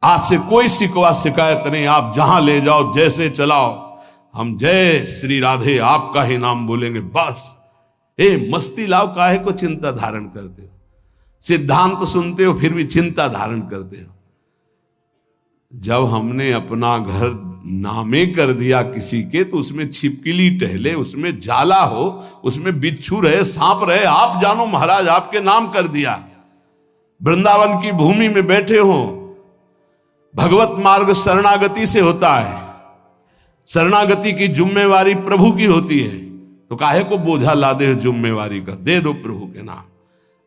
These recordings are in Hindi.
आज से कोई शिकवा शिकायत नहीं, आप जहां ले जाओ जैसे चलाओ, हम जय श्री राधे आपका ही नाम बोलेंगे बस। मस्ती लाओ, काहे को चिंता धारण करते हो? सिद्धांत सुनते हो फिर भी चिंता धारण करते हो। जब हमने अपना घर नामे कर दिया किसी के, तो उसमें छिपकली टहले, उसमें जाला हो, उसमें बिच्छू रहे, सांप रहे, आप जानो महाराज, आपके नाम कर दिया। वृंदावन की भूमि में बैठे हो, भगवत मार्ग शरणागति से होता है, शरणागति की जिम्मेवारी प्रभु की होती है, तो काहे को बोझा लादे हो जिम्मेवारी का? दे दो प्रभु के नाम,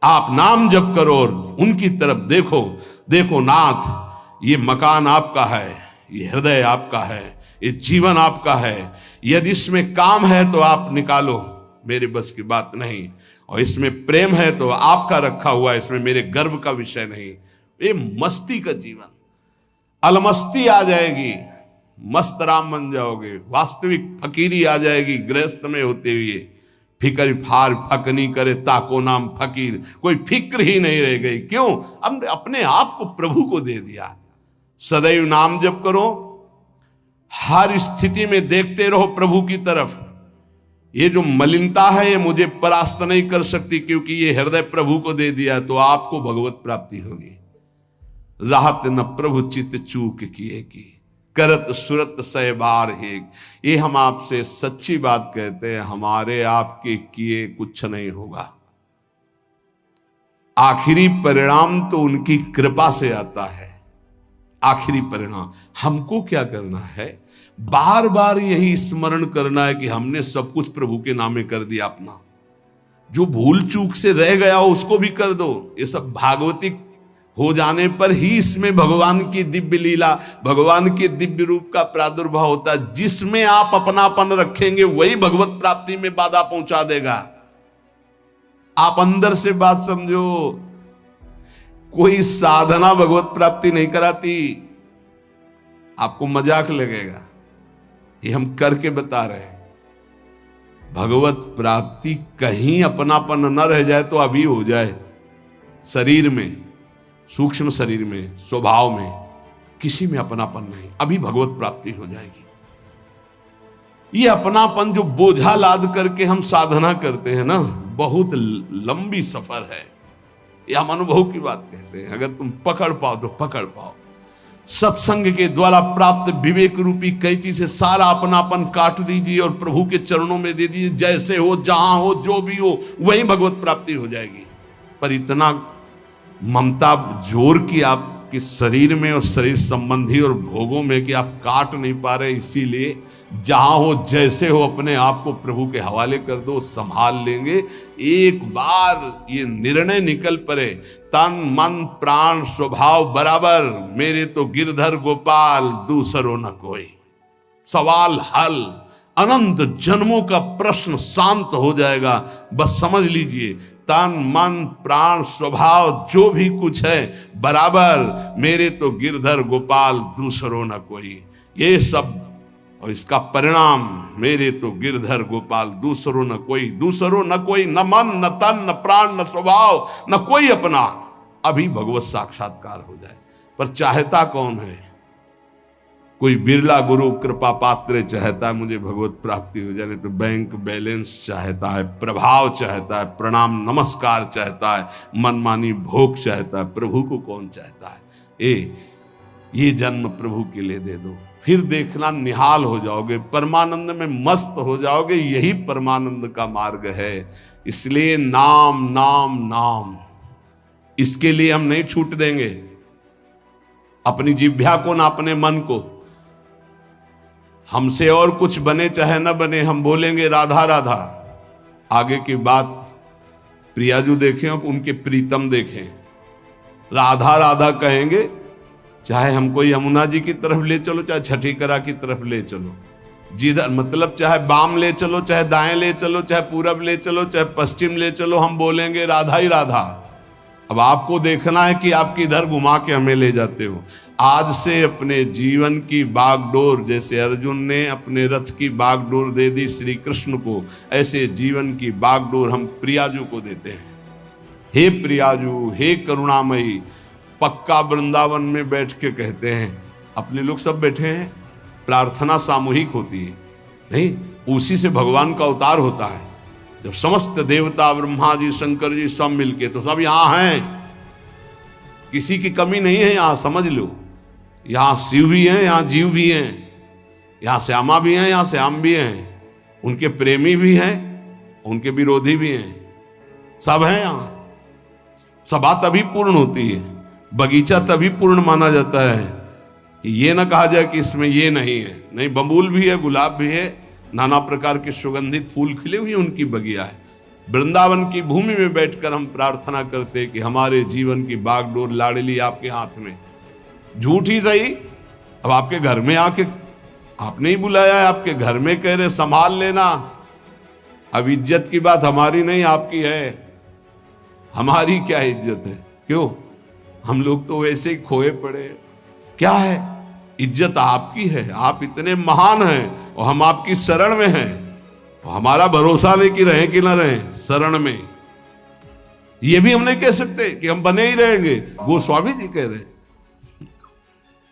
आप नाम जप करो और उनकी तरफ देखो। देखो नाथ, ये मकान आपका है, ये हृदय आपका है, ये जीवन आपका है, यदि इसमें काम है तो आप निकालो, मेरे बस की बात नहीं, और इसमें प्रेम है तो आपका रखा हुआ है, इसमें मेरे गर्व का विषय नहीं। ये मस्ती का जीवन, अलमस्ती आ जाएगी, मस्त राम बन जाओगे, वास्तविक फकीरी आ जाएगी गृहस्थ में होते हुए। फिकर फार फक नहीं करे ताको नाम फकीर, कोई फिक्र ही नहीं रह गई। क्यों? हमने अपने आप को प्रभु को दे दिया। सदैव नाम जप करो, हर स्थिति में देखते रहो प्रभु की तरफ। ये जो मलिनता है ये मुझे परास्त नहीं कर सकती, क्योंकि ये हृदय प्रभु को दे दिया, तो आपको भगवत प्राप्ति होगी। राहत न प्रभु चित चूक किए की, करत सुरत सय बार हेक। ये हम आपसे सच्ची बात कहते हैं, हमारे आपके किए कुछ नहीं होगा। आखिरी परिणाम तो उनकी कृपा से आता है। आखिरी परिणाम हमको क्या करना है? बार बार यही स्मरण करना है कि हमने सब कुछ प्रभु के नामे कर दिया अपना। जो भूल चूक से रह गया हो उसको भी कर दो। ये सब भागवतिक हो जाने पर ही इसमें भगवान की दिव्य लीला, भगवान के दिव्य रूप का प्रादुर्भाव होता है। जिसमें आप अपनापन रखेंगे वही भगवत प्राप्ति में बाधा पहुंचा देगा। आप अंदर से बात समझो, कोई साधना भगवत प्राप्ति नहीं कराती। आपको मजाक लगेगा, ये हम करके बता रहे हैं। भगवत प्राप्ति कहीं अपनापन न रह जाए तो अभी हो जाए। शरीर में, सूक्ष्म शरीर में, स्वभाव में, किसी में अपनापन नहीं, अभी भगवत प्राप्ति हो जाएगी। ये अपनापन जो बोझा लाद करके हम साधना करते हैं ना, बहुत लंबी सफर है। ये हम अनुभव की बात कहते हैं। अगर तुम पकड़ पाओ तो पकड़ पाओ। सत्संग के द्वारा प्राप्त विवेक रूपी कैंची से सारा अपनापन काट दीजिए और प्रभु के चरणों में दे दीजिए। जैसे हो, जहां हो, जो भी हो, वही भगवत प्राप्ति हो जाएगी। पर इतना ममता जोर की आपके शरीर में और शरीर संबंधी और भोगों में कि आप काट नहीं पा रहे, इसीलिए जहां हो, जैसे हो, अपने आप को प्रभु के हवाले कर दो, संभाल लेंगे। एक बार ये निर्णय निकल पड़े, तन मन प्राण स्वभाव बराबर, मेरे तो गिरधर गोपाल दूसरो न कोई। सवाल हल, अनंत जन्मों का प्रश्न शांत हो जाएगा। बस समझ लीजिए, तन मन प्राण स्वभाव जो भी कुछ है बराबर, मेरे तो गिरधर गोपाल दूसरो न कोई। ये सब और इसका परिणाम, मेरे तो गिरधर गोपाल दूसरो न कोई। दूसरो न कोई, न मन न तन न प्राण न स्वभाव न कोई अपना। अभी भगवत साक्षात्कार हो जाए। पर चाहता कौन है? कोई बिरला गुरु कृपा पात्र चाहता है मुझे भगवत प्राप्ति हो जाए, तो बैंक बैलेंस चाहता है, प्रभाव चाहता है, प्रणाम नमस्कार चाहता है, मनमानी भोग चाहता है। प्रभु को कौन चाहता है? ये जन्म प्रभु के लिए दे दो, फिर देखना निहाल हो जाओगे, परमानंद में मस्त हो जाओगे। यही परमानंद का मार्ग है। इसलिए नाम नाम नाम, इसके लिए हम नहीं छूट देंगे अपनी जिह्वा को ना अपने मन को। हमसे और कुछ बने चाहे न बने, हम बोलेंगे राधा राधा। आगे की बात प्रियाजू देखें, उनके प्रीतम देखें, राधा राधा कहेंगे। चाहे हमको यमुना जी की तरफ ले चलो, चाहे छठीकरा की तरफ ले चलो, जिधर मतलब चाहे बाम ले चलो, चाहे दाएं ले चलो, चाहे पूरब ले चलो, चाहे पश्चिम ले चलो, हम बोलेंगे राधा ही राधा। अब आपको देखना है कि आप किधर घुमा के हमें ले जाते हो। आज से अपने जीवन की बागडोर, जैसे अर्जुन ने अपने रथ की बागडोर दे दी श्री कृष्ण को, ऐसे जीवन की बागडोर हम प्रियाजू को देते हैं। हे प्रियाजू, हे करुणामयी, पक्का वृंदावन में बैठ के कहते हैं, अपने लोग सब बैठे हैं, प्रार्थना सामूहिक होती है, नहीं, उसी से भगवान का अवतार होता है। जब समस्त देवता, ब्रह्मा जी, शंकर जी सब मिलके, तो सब यहां हैं, किसी की कमी नहीं है यहां, समझ लो। यहां शिव भी हैं, यहां जीव भी हैं, यहां श्यामा भी हैं, यहां श्याम भी हैं, उनके प्रेमी भी हैं, उनके विरोधी भी हैं, सब हैं यहां। सभा तभी पूर्ण होती है, बगीचा तभी पूर्ण माना जाता है कि ये ना कहा जाए कि इसमें ये नहीं है। नहीं, बबूल भी है, गुलाब भी है, नाना प्रकार के सुगंधित फूल खिले हुए उनकी बगिया है। वृंदावन की भूमि में बैठकर हम प्रार्थना करते कि हमारे जीवन की बागडोर लाडली आपके हाथ में। झूठ ही सही, अब आपके घर में आके आपने ही बुलाया है, आपके घर में कह रहे संभाल लेना। अब इज्जत की बात हमारी नहीं आपकी है, हमारी क्या इज्जत है? क्यों? हम लोग तो वैसे ही खोए पड़े। क्या है? इज्जत आपकी है, आप इतने महान हैं और हम आपकी शरण में हैं। हमारा भरोसा नहीं कि रहें कि ना रहें शरण में, ये भी हम नहीं कह सकते कि हम बने ही रहेंगे। गोस्वामी जी कह रहे,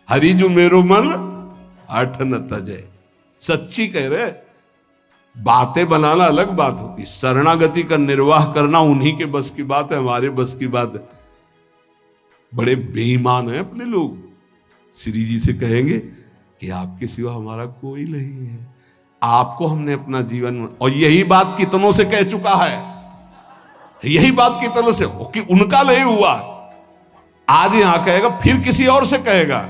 हरिजु मेरो मन हठ न तजय, सच्ची कह रहे। बातें बनाना अलग बात होती, शरणागति का निर्वाह करना उन्हीं के बस की बात है, हमारे बस की बात है। बड़े बेईमान हैं अपने लोग। श्री जी से कहेंगे कि आपके सिवा हमारा कोई नहीं है, आपको हमने अपना जीवन, और यही बात कितनों से कह चुका है, यही बात कितनों से, कि उनका नहीं हुआ, आज यहां कहेगा, फिर किसी और से कहेगा।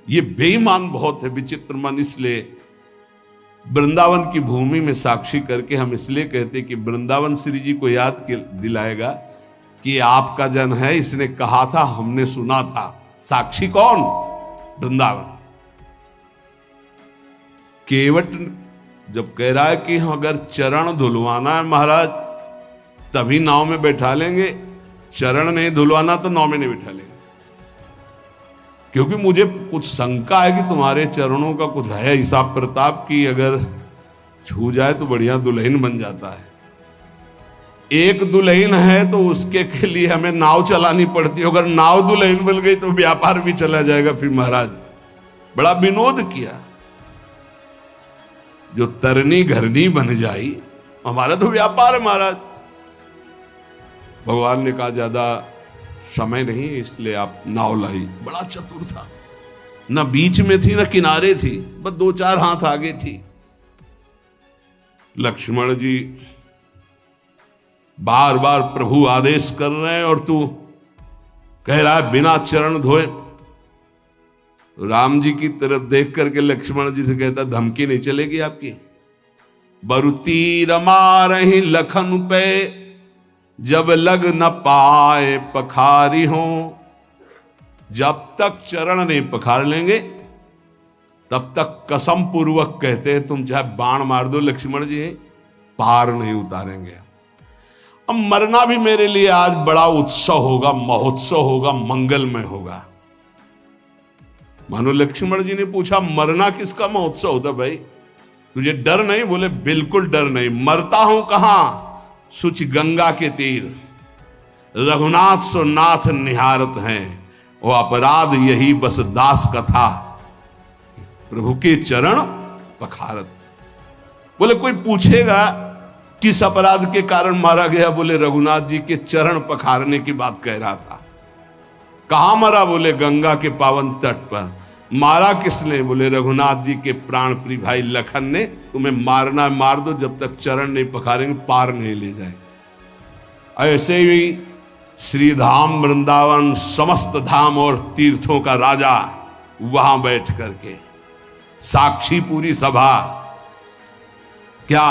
ये बेईमान बहुत है, विचित्र मन। इसलिए वृंदावन की भूमि में साक्षी करके हम इसलिए कहते कि वृंदावन श्री जी को याद दिलाएगा कि आपका जन है, इसने कहा था, हमने सुना था। साक्षी कौन? वृंदावन। केवट जब कह रहा है कि अगर चरण धुलवाना है महाराज तभी नाव में बैठा लेंगे, चरण नहीं धुलवाना तो नाव में नहीं बैठा लेंगे, क्योंकि मुझे कुछ शंका है कि तुम्हारे चरणों का कुछ है हिसाब प्रताप की, अगर छू जाए तो बढ़िया दुल्हन बन जाता है। एक दुल्हन है तो उसके के लिए हमें नाव चलानी पड़ती है, अगर नाव दुल्हन बन गई तो व्यापार भी चला जाएगा। फिर महाराज बड़ा विनोद किया, जो तरनी घरनी बन जाई, हमारा तो व्यापार है महाराज। भगवान ने कहा ज्यादा समय नहीं, इसलिए आप नाव लाई। बड़ा चतुर था, न बीच में थी न किनारे थी, बस 2-4 हाथ आगे थी। लक्ष्मण जी बार बार प्रभु आदेश कर रहे हैं और तू कह रहा है बिना चरण धोए। राम जी की तरफ देख करके लक्ष्मण जी से कहता, धमकी नहीं चलेगी आपकी। बरुती रमा रही लखन पे, जब लग न पाए पखारी हो। जब तक चरण नहीं पखार लेंगे तब तक कसम पूर्वक कहते हैं तुम चाहे बाण मार दो लक्ष्मण जी, पार नहीं उतारेंगे। अब मरना भी मेरे लिए आज बड़ा उत्सव होगा, महोत्सव होगा, मंगलमय होगा। मानो लक्ष्मण जी ने पूछा, मरना किसका महोत्सव होता भाई? तुझे डर नहीं? बोले बिल्कुल डर नहीं। मरता हूं कहां? सुच गंगा के तीर, रघुनाथ सो नाथ निहारत हैं, वो अपराध यही बस दास का था, प्रभु के चरण पखारत। बोले कोई पूछेगा किस अपराध के कारण मारा गया? बोले रघुनाथ जी के चरण पखारने की बात कह रहा था। कहां मरा? बोले गंगा के पावन तट पर। मारा किसने? बोले रघुनाथ जी के प्राण प्रिय भाई लखन ने। तुम्हें मारना मार दो, जब तक चरण नहीं पखारेंगे पार नहीं ले जाए। ऐसे ही श्रीधाम वृंदावन समस्त धाम और तीर्थों का राजा वहां बैठ करके साक्षी पूरी सभा, क्या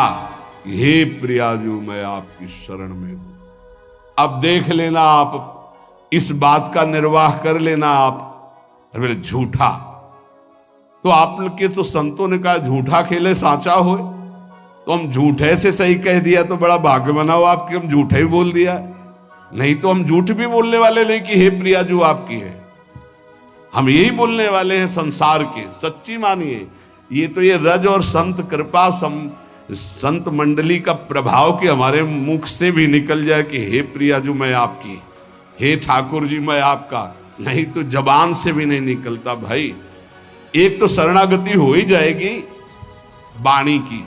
हे प्रियाजू मैं आपकी शरण में हूं। अब देख लेना, आप इस बात का निर्वाह कर लेना। आप बोले झूठा, तो आपके तो संतों ने कहा झूठा खेले सांचा हो, तो हम झूठे से सही कह दिया तो बड़ा भाग्य बनाओ आपके, हम झूठे ही बोल दिया। नहीं तो हम झूठ भी बोलने वाले नहीं कि हे प्रियाजू आपकी है, हम यही बोलने वाले हैं संसार के। सच्ची मानिए, ये तो ये रज और संत कृपा संत मंडली का प्रभाव कि हमारे मुख से भी निकल जाए कि हे प्रियाजू मैं आपकी, हे ठाकुर जी मैं आपका, नहीं तो जबान से भी नहीं निकलता भाई। एक तो शरणागति हो ही जाएगी वाणी की,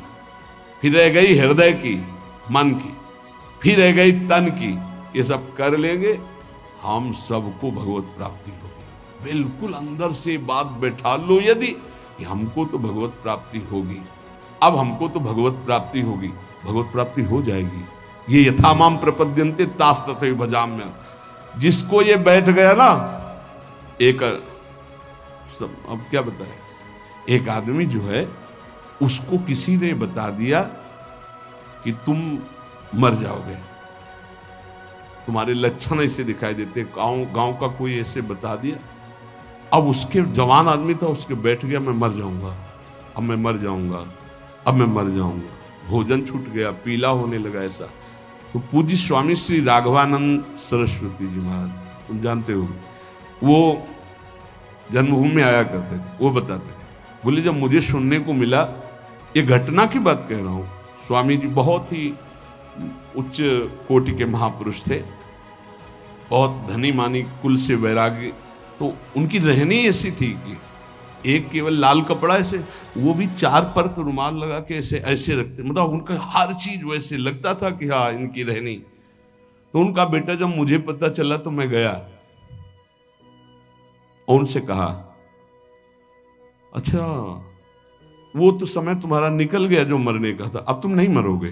फिर रह गई हृदय की, मन की, फिर रह गई तन की। ये सब कर लेंगे, हम सबको भगवत प्राप्ति होगी। बिल्कुल अंदर से बात बैठा लो यदि कि हमको तो भगवत प्राप्ति होगी, अब हमको तो भगवत प्राप्ति होगी, भगवत प्राप्ति हो जाएगी। ये यथामाम प्रपद्यन्ते तास तथैव भजाम्यहम्। जिसको ये बैठ गया ना, एक सब अब क्या बताए, एक आदमी जो है उसको किसी ने बता दिया कि तुम मर जाओगे, तुम्हारे लक्षण ऐसे दिखाई देते, गांव का कोई ऐसे बता दिया। अब उसके जवान आदमी था, उसके बैठ गया मैं मर जाऊंगा, अब मैं मर जाऊंगा, अब मैं मर जाऊंगा। भोजन छूट गया, पीला होने लगा ऐसा। तो पूज्य स्वामी श्री राघवानंद सरस्वती जी महाराज, तुम जानते हो, वो जन्मभूमि में आया करते थे। वो बताते थे, बोले जब मुझे सुनने को मिला, ये घटना की बात कह रहा हूँ, स्वामी जी बहुत ही उच्च कोटि के महापुरुष थे, बहुत धनी मानी कुल से वैराग्य। तो उनकी रहनी ऐसी थी कि एक केवल लाल कपड़ा ऐसे, वो भी 4 पर रुमाल लगा के ऐसे ऐसे रखते, मतलब उनका हर चीज वैसे लगता था कि हाँ इनकी रहनी। तो उनका बेटा जब मुझे पता चला तो मैं गया और उनसे कहा, अच्छा वो तो समय तुम्हारा निकल गया जो मरने का था, अब तुम नहीं मरोगे।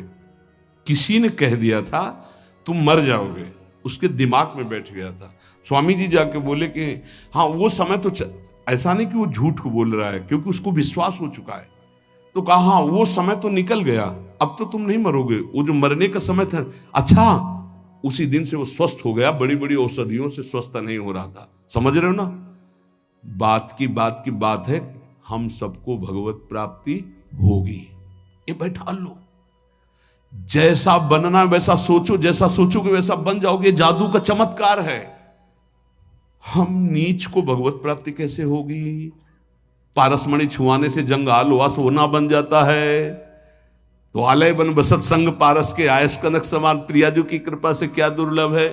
किसी ने कह दिया था तुम मर जाओगे, उसके दिमाग में बैठ गया था। स्वामी जी जाके बोले कि हाँ वो समय तो ऐसा नहीं कि वो झूठ को बोल रहा है, क्योंकि उसको विश्वास हो चुका है। तो कहा हाँ वो समय तो निकल गया, अब तो तुम नहीं मरोगे, वो जो मरने का समय था। अच्छा, उसी दिन से वो स्वस्थ हो गया, बड़ी बड़ी औषधियों से स्वस्थ नहीं हो रहा था। समझ रहे हो ना, बात की बात है, हम सबको भगवत प्राप्ति होगी। ये बैठा लो, जैसा बनना वैसा सोचो, जैसा सोचोगे वैसा बन जाओगे। जादू का चमत्कार है। हम नीच को भगवत प्राप्ति कैसे होगी? पारसमणि छुआने से जंगाल हुआ सोना बन जाता है। तो आलय बन बसत संग पारस के, आयस कनक समान, प्रियाजू की कृपा से क्या दुर्लभ है।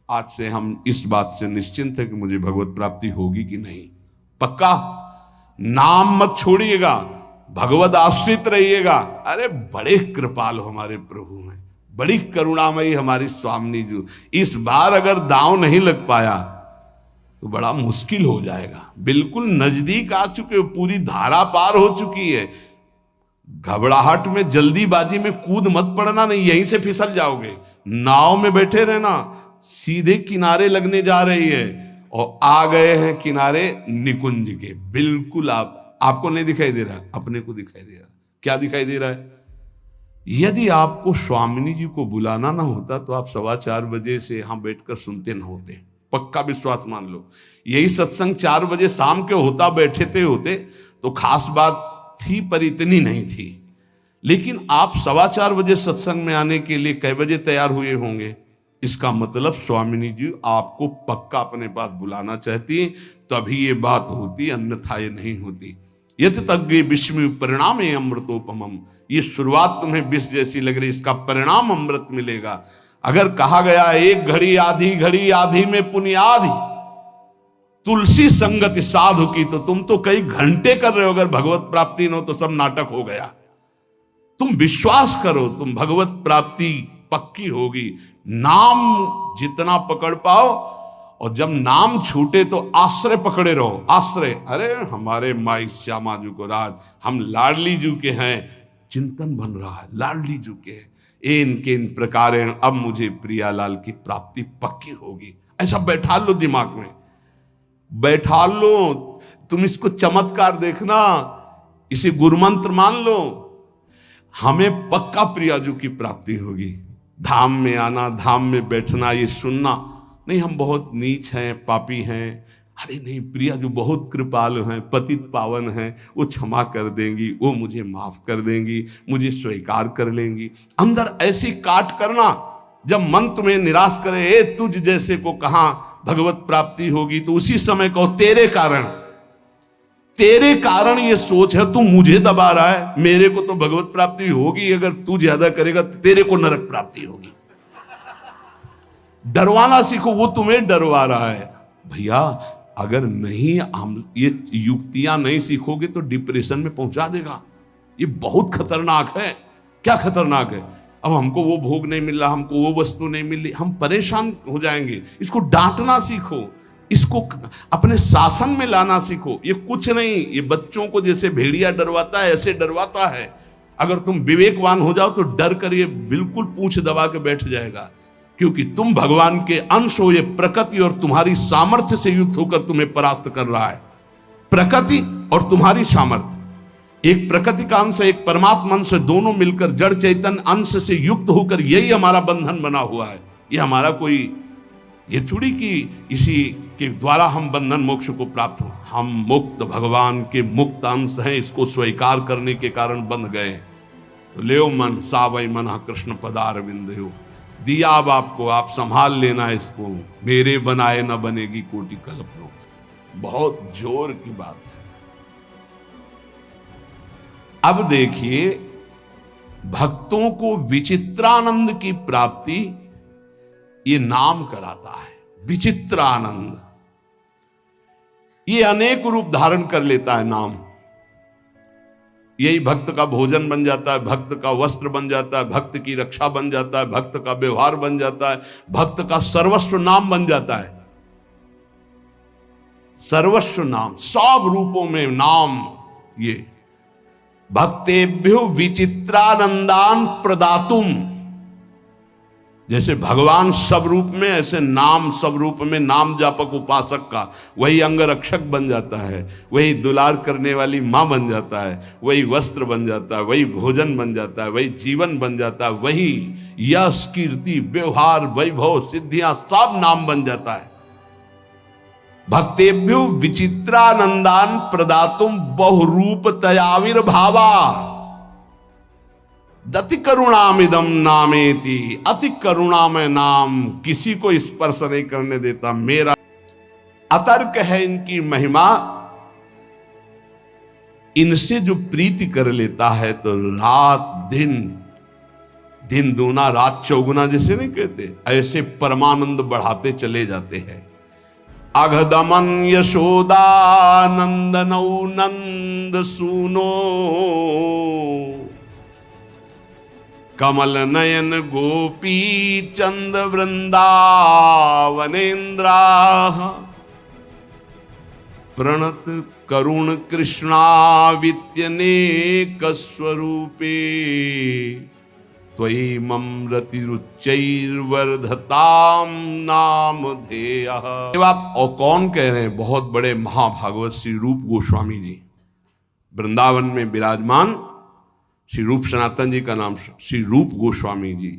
आज से हम इस बात से निश्चिंत है कि मुझे भगवत प्राप्ति होगी कि नहीं। पक्का नाम मत छोड़िएगा, भगवत आश्रित रहिएगा। अरे बड़े कृपाल हमारे प्रभु हैं, बड़ी करुणामयी हमारी स्वामिनी जी। इस बार अगर दांव नहीं लग पाया तो बड़ा मुश्किल हो जाएगा। बिल्कुल नजदीक आ चुके हो, पूरी धारा पार हो चुकी है। घबराहट में जल्दीबाजी में कूद मत पड़ना, नहीं यहीं से फिसल जाओगे। नाव में बैठे रहना, सीधे किनारे लगने जा रही है और आ गए हैं किनारे निकुंज के। बिल्कुल आपको नहीं दिखाई दे रहा, अपने को दिखाई दे रहा। क्या दिखाई दे रहा है? यदि आपको स्वामिनी जी को बुलाना ना होता तो आप 4:15 बजे से यहां बैठकर सुनते ना होते। पक्का विश्वास मान लो। यही सत्संग 4 बजे शाम के होता, बैठे होते तो खास बात थी, पर इतनी नहीं थी। लेकिन आप 4:15 बजे सत्संग में आने के लिए कै बजे तैयार हुए होंगे? इसका मतलब स्वामिनी जी आपको पक्का अपने पास बुलाना चाहती है, तभी ये बात होती, अन्यथा ये नहीं होती। यत तज्ञ विस्मय परिणाम अमृतोपमम। ये शुरुआत तुम्हें विष जैसी लग रही, इसका परिणाम अमृत मिलेगा। अगर कहा गया एक घड़ी आधी घड़ी, आधी में पुण्याधि, तुलसी संगति साधु की, तो तुम तो कई घंटे कर रहे हो। अगर भगवत प्राप्ति न हो तो सब नाटक हो गया। तुम विश्वास करो, तुम भगवत प्राप्ति पक्की होगी। नाम जितना पकड़ पाओ, और जब नाम छूटे तो आश्रय पकड़े रहो। आश्रय, अरे हमारे माई श्यामा जी को राज, हम लाडली जी के हैं, चिंतन बन रहा है लाडली जी के। इनके इन प्रकार अब मुझे प्रियालाल की प्राप्ति पक्की होगी। ऐसा बैठा लो दिमाग में, बैठा लो। तुम इसको चमत्कार देखना, इसे गुरुमंत्र मान लो। हमें पक्का प्रियाजू की प्राप्ति होगी। धाम में आना, धाम में बैठना, ये सुनना नहीं हम बहुत नीच हैं, पापी हैं। अरे नहीं, प्रिया जो बहुत कृपालु हैं, पतित पावन हैं, वो क्षमा कर देंगी, वो मुझे माफ कर देंगी, मुझे स्वीकार कर लेंगी। अंदर ऐसी काट करना, जब मन तुम्हें निराश करे, ए तुझ जैसे को कहां भगवत प्राप्ति होगी, तो उसी समय कहो तेरे कारण ये सोच है, तू मुझे दबा रहा है, मेरे को तो भगवत प्राप्ति होगी। अगर तू ज्यादा करेगा तो तेरे को नरक प्राप्ति होगी। डरवाना सीखो, वो तुम्हें डरवा रहा है। भैया अगर नहीं हम ये युक्तियां नहीं सीखोगे तो डिप्रेशन में पहुंचा देगा। ये बहुत खतरनाक है। क्या खतरनाक है? अब हमको वो भोग नहीं मिल रहा, हमको वो वस्तु नहीं मिल रही, हम परेशान हो जाएंगे। इसको डांटना सीखो, इसको अपने शासन में लाना सीखो। ये कुछ नहीं, ये बच्चों को जैसे भेड़िया डरवाता है ऐसे डरवाता है। अगर तुम विवेकवान हो जाओ तो डर कर ये बिल्कुल पूंछ दबा के बैठ जाएगा, क्योंकि तुम भगवान के अंश हो। ये प्रकृति और तुम्हारी सामर्थ्य से युक्त होकर तुम्हें परास्त कर रहा है। प्रकृति और तुम्हारी सामर्थ्य, एक प्रकृति का अंश एक परमात्मा अंश, दोनों मिलकर जड़ चैतन्य अंश से युक्त होकर यही हमारा बंधन बना हुआ है। ये हमारा कोई ये थोड़ी कि इसी के द्वारा हम बंधन मोक्ष को प्राप्त हो। हम मुक्त भगवान के मुक्त अंश हैं, इसको स्वीकार करने के कारण बंध गए। तो लेओ मन सावई मन कृष्ण पदार बिंदु, दिया अब आपको, आप संभाल लेना इसको। मेरे बनाए न बनेगी कोटि कल्पनो। बहुत जोर की बात है। अब देखिए, भक्तों को विचित्रानंद की प्राप्ति ये नाम कराता है। विचित्रानंद ये अनेक रूप धारण कर लेता है नाम। यही भक्त का भोजन बन जाता है, भक्त का वस्त्र बन जाता है, भक्त की रक्षा बन जाता है, भक्त का व्यवहार बन जाता है, भक्त का सर्वस्व नाम बन जाता है। सर्वस्व नाम, सब रूपों में नाम। ये भक्तेभ्यो विचित्रानंदान प्रदातुम, जैसे भगवान सब रूप में, ऐसे नाम सब रूप में। नाम जापक उपासक का वही अंग रक्षक बन जाता है, वही दुलार करने वाली माँ बन जाता है, वही वस्त्र बन जाता है, वही भोजन बन जाता है, वही जीवन बन जाता है, वही यश कीर्ति व्यवहार वैभव सिद्धियां सब नाम बन जाता है। भक्तेभ्यो विचित्रानंदान प्रदातुम बहुरूप तयाविर्भावा दति करुणामिदम नामेति। अति करुणामय नाम किसी को स्पर्श नहीं करने देता। मेरा अतर्क है इनकी महिमा। इनसे जो प्रीति कर लेता है तो रात दिन, दिन दूना रात चौगुना जैसे नहीं कहते, ऐसे परमानंद बढ़ाते चले जाते हैं। अघदमन यशोदानंदनौ नंद सूनो कमल नयन गोपी चंद वृंदावनेन्द्रा प्रणत करुण कृष्णावित्यनेक स्वरूपे त्वयि ममृति रुचैर्वर्धताम नामधेयः। आप और कौन कह रहे हैं? बहुत बड़े महाभागवत श्री रूप गोस्वामी जी, वृंदावन में विराजमान श्री रूप सनातन जी का नाम श्री रूप गोस्वामी जी,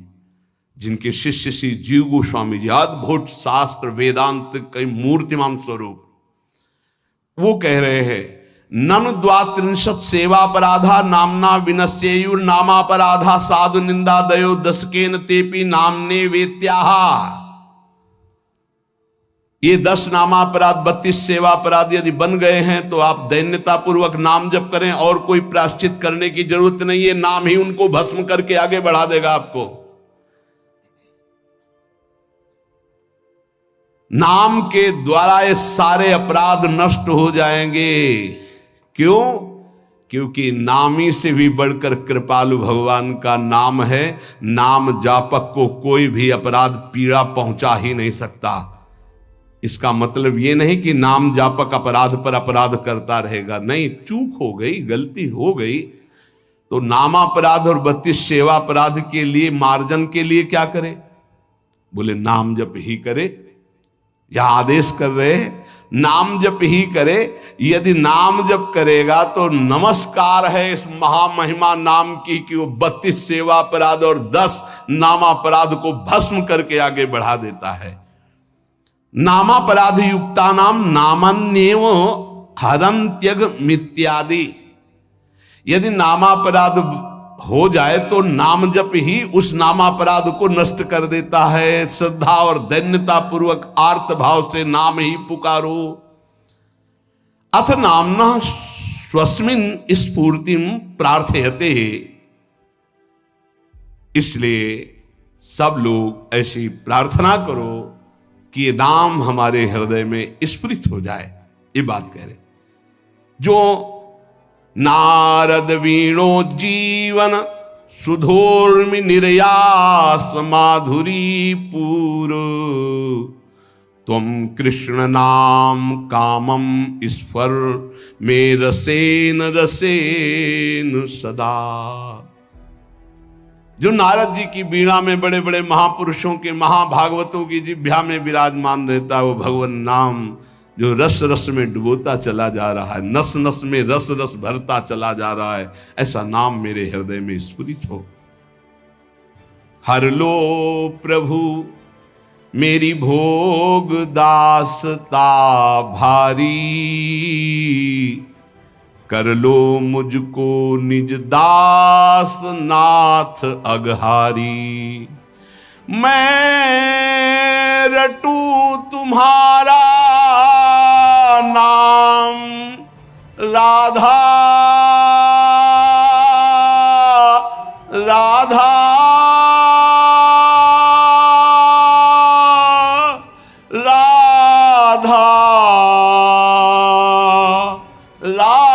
जिनके शिष्य श्री जीव गोस्वामी जी, अद्भुत शास्त्र वेदांत कई मूर्तिमान स्वरूप। वो कह रहे हैं नन द्वात्रिंशत् सेवापराधा नामना विनश्येयुर नामापराधा साधु निंदा दयो दशकेन तेपि नामने वेत्याहा। ये 10 नामापराध 32 सेवापराध यदि बन गए हैं तो आप दैन्यता पूर्वक नाम जप करें, और कोई प्रायश्चित करने की जरूरत नहीं है। नाम ही उनको भस्म करके आगे बढ़ा देगा आपको। नाम के द्वारा ये सारे अपराध नष्ट हो जाएंगे। क्यों? क्योंकि नामी से भी बढ़कर कृपालु भगवान का नाम है। नाम जापक को कोई भी अपराध पीड़ा पहुंचा ही नहीं सकता। इसका मतलब ये नहीं कि नाम जापक अपराध पर अपराध करता रहेगा। नहीं, चूक हो गई, गलती हो गई तो नामापराध और 32 सेवापराध के लिए मार्जन के लिए क्या करे? बोले नाम जप ही करे। यह आदेश कर रहे हैं नाम जप ही करे। यदि नाम जप करेगा तो नमस्कार है इस महामहिमा नाम की कि वो 32 सेवापराध और 10 नामापराध को भस्म करके आगे बढ़ा देता है। नामापराध युक्ता नाम नामन्येव हरन्त्यग मित्यादि। यदि नामापराध हो जाए तो नाम जप ही उस नामापराध को नष्ट कर देता है। श्रद्धा और दैन्यता पूर्वक आर्त भाव से नाम ही पुकारो। अथ नामना स्वस्मिन स्फूर्तिम प्रार्थयते। इसलिए सब लोग ऐसी प्रार्थना करो कि ये नाम हमारे हृदय में स्फुरित हो जाए। ये बात कह रहे जो नारद वीणो जीवन सुधोर्मि निर्यास माधुरी पूर तुम कृष्ण नाम कामम स्फर में रसेन रसेन सदा। जो नारद जी की बीणा में बड़े बड़े महापुरुषों के महाभागवतों की जिह्वा में विराजमान रहता है वो भगवान नाम, जो रस रस में डुबोता चला जा रहा है, नस नस में रस रस भरता चला जा रहा है, ऐसा नाम मेरे हृदय में स्फुरित हो। हर लो प्रभु मेरी भोग दासता भारी, कर लो मुझको निज दास नाथ अगहारी। मैं रटू तुम्हारा नाम राधा राधा राधा राधा।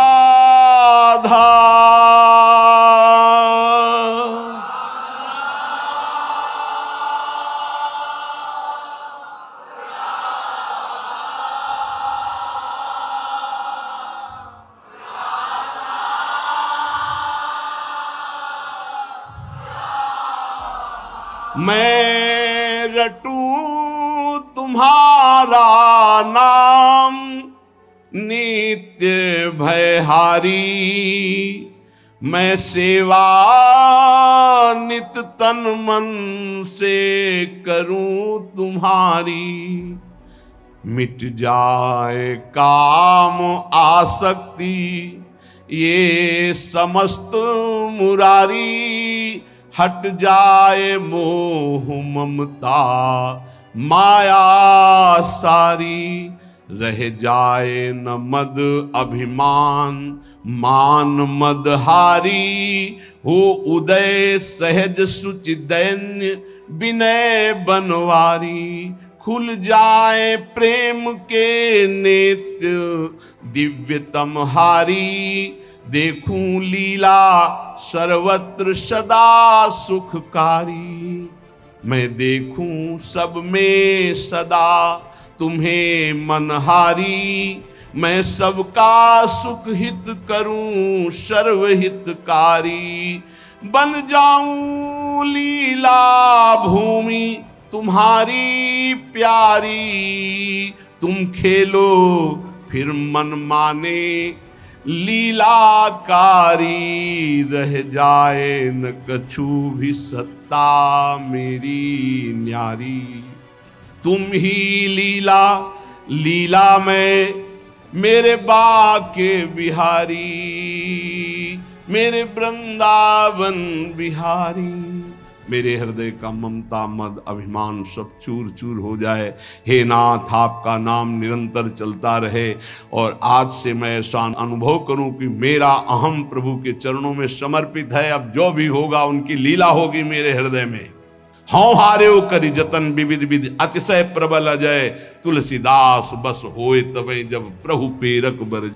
मैं रटूं तुम्हारा नाम नित्य भयहारी, मैं सेवा नित तन मन से करूं तुम्हारी। मिट जाए काम आसक्ति ये समस्त मुरारी, हट जाए मोह ममता माया सारी। रह जाए न मद अभिमान मान मदहारी, हो उदय सहज सुचि दैन्य विनय बनवारी। खुल जाए प्रेम के नेत्र दिव्यतम हारी, देखूं लीला सर्वत्र सदा सुखकारी। मैं देखूं सब में सदा तुम्हें मनहारी, मैं सबका सुख हित करूं सर्वहितकारी। बन जाऊं लीला भूमि तुम्हारी प्यारी, तुम खेलो फिर मन माने लीलाकारी। रह जाए न कछु भी सत्ता मेरी न्यारी, तुम ही लीला लीला में मेरे बाके बिहारी, मेरे वृंदावन बिहारी। मेरे हृदय का ममता मद अभिमान सब चूर चूर हो जाए। हे नाथ आपका नाम निरंतर चलता रहे, और आज से मैं ऐसा अनुभव करूं कि मेरा अहम प्रभु के चरणों में समर्पित है। अब जो भी होगा उनकी लीला होगी मेरे हृदय में। हाँ हारे करी जतन विविध विधि अतिशय प्रबल अजय, तुलसीदास बस होए तबे जब प्रभु पेरक बर।